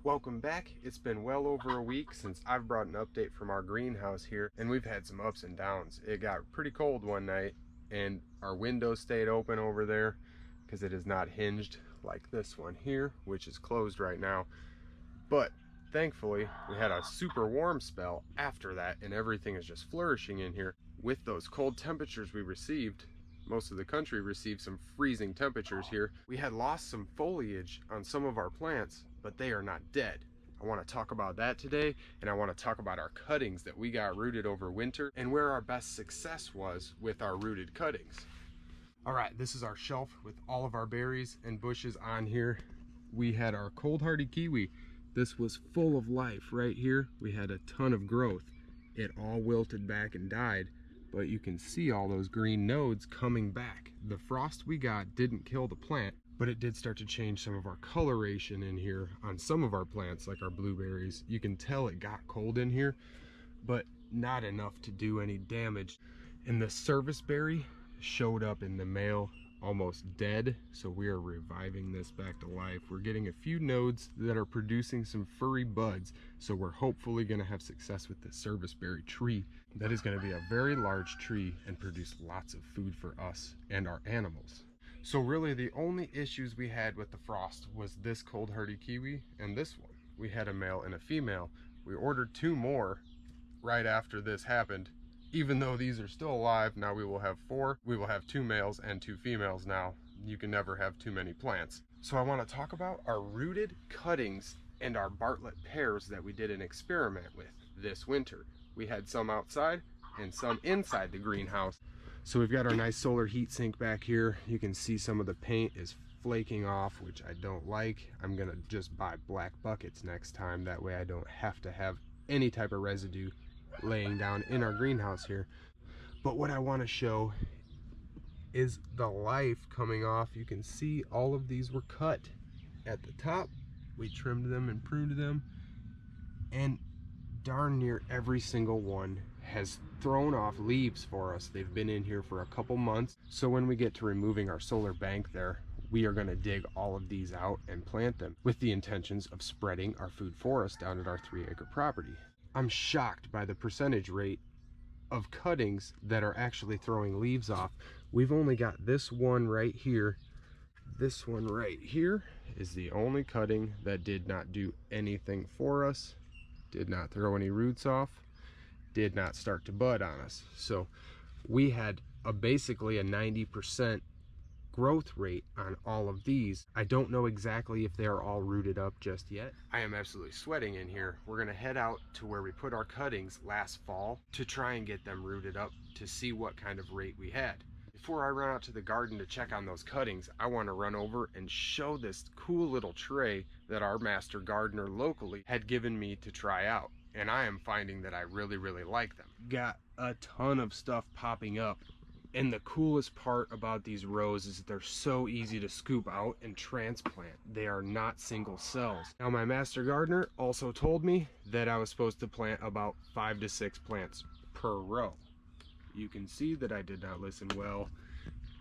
Welcome back. It's been well over a week since I've brought an update from our greenhouse here, and we've had some ups and downs. It got pretty cold one night and our window stayed open over there because it is not hinged like this one here, which is closed right now. But thankfully we had a super warm spell after that and everything is just flourishing in here. With those cold temperatures we received, most of the country received some freezing temperatures here. We had lost some foliage on some of our plants, but they are not dead. I want to talk about that today, and I want to talk about our cuttings that we got rooted over winter and where our best success was with our rooted cuttings. All right, this is our shelf with all of our berries and bushes on here. We had our cold hardy kiwi. This was full of life right here. We had a ton of growth. It all wilted back and died, but you can see all those green nodes coming back. The frost we got didn't kill the plant, but it did start to change some of our coloration in here on some of our plants, like our blueberries. You can tell it got cold in here, but not enough to do any damage. And the service berry showed up in the mail almost dead, so we are reviving this back to life. We're getting a few nodes that are producing some furry buds, so we're hopefully going to have success with the service berry tree. That is going to be a very large tree and produce lots of food for us and our animals. So really the only issues we had with the frost was this cold hardy kiwi and this one. We had a male and a female. We ordered 2 more right after this happened. Even though these are still alive, now we will have 4. We will have 2 males and 2 females now. You can never have too many plants. So I want to talk about our rooted cuttings and our Bartlett pears that we did an experiment with this winter. We had some outside and some inside the greenhouse. So we've got our nice solar heat sink back here. You can see some of the paint is flaking off, which I don't like. I'm gonna just buy black buckets next time. That way I don't have to have any type of residue laying down in our greenhouse here. But what I want to show is the life coming off. You can see all of these were cut at the top. We trimmed them and pruned them, and darn near every single one has thrown off leaves for us. They've been in here for a couple months, so when we get to removing our solar bank there, we are going to dig all of these out and plant them with the intentions of spreading our food forest down at our 3-acre property. I'm shocked by the percentage rate of cuttings that are actually throwing leaves off. We've only got this one right here. This one right here is the only cutting that did not do anything for us, did not throw any roots off, did not start to bud on us. So we had basically a 90% growth rate on all of these. I don't know exactly if they're all rooted up just yet. I am absolutely sweating in here. We're gonna head out to where we put our cuttings last fall to try and get them rooted up to see what kind of rate we had. Before I run out to the garden to check on those cuttings, I want to run over and show this cool little tray that our master gardener locally had given me to try out, and I am finding that I really like them. Got a ton of stuff popping up. And the coolest part about these rows is that they're so easy to scoop out and transplant. They are not single cells. Now my master gardener also told me that I was supposed to plant about 5 to 6 plants per row. You can see that I did not listen well.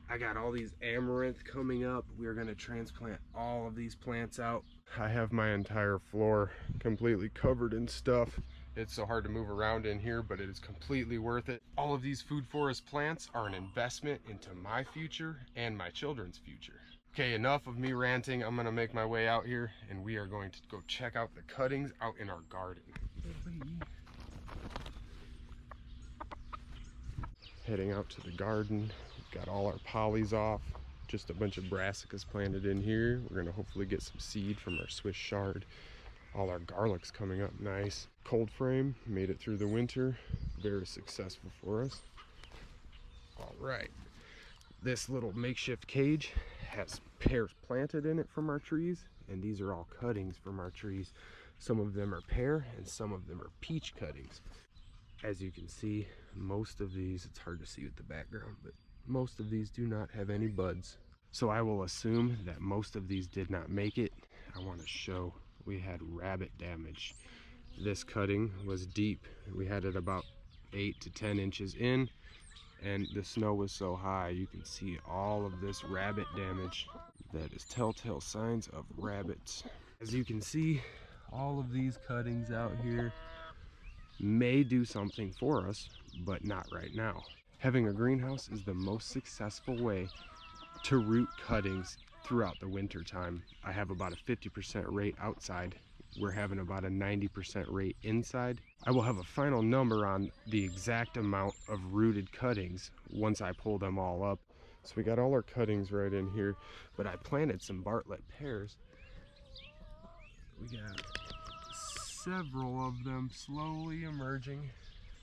I got all these amaranth coming up. We're gonna transplant all of these plants out. I have my entire floor completely covered in stuff. It's so hard to move around in here, but it is completely worth it. All of these food forest plants are an investment into my future and my children's future. Okay, enough of me ranting. I'm gonna make my way out here and we are going to go check out the cuttings out in our garden. Heading out to the garden. We've got all our polys off. Just a bunch of brassicas planted in here. We're gonna hopefully get some seed from our Swiss chard. All our garlic's coming up nice. Cold frame, made it through the winter. Very successful for us. All right. This little makeshift cage has pears planted in it from our trees, and these are all cuttings from our trees. Some of them are pear and some of them are peach cuttings. As you can see, most of these, it's hard to see with the background, but most of these do not have any buds. So I will assume that most of these did not make it. I want to show we had rabbit damage. This cutting was deep. We had it about 8 to 10 inches in, and the snow was so high you can see all of this rabbit damage. That is telltale signs of rabbits. As you can see, All of these cuttings out here may do something for us, but not right now. Having a greenhouse is the most successful way to root cuttings throughout the winter time. I have about a 50% rate outside. We're having about a 90% rate inside. I will have a final number on the exact amount of rooted cuttings once I pull them all up. So we got all our cuttings right in here, but I planted some Bartlett pears. We got several of them slowly emerging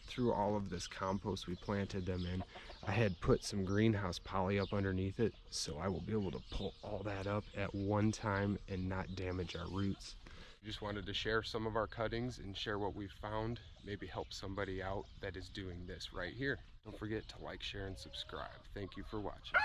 through all of this compost we planted them in. I had put some greenhouse poly up underneath it, so I will be able to pull all that up at one time and not damage our roots. Just wanted to share some of our cuttings and share what we've found, maybe help somebody out that is doing this right here. Don't forget to like, share, and subscribe. Thank you for watching.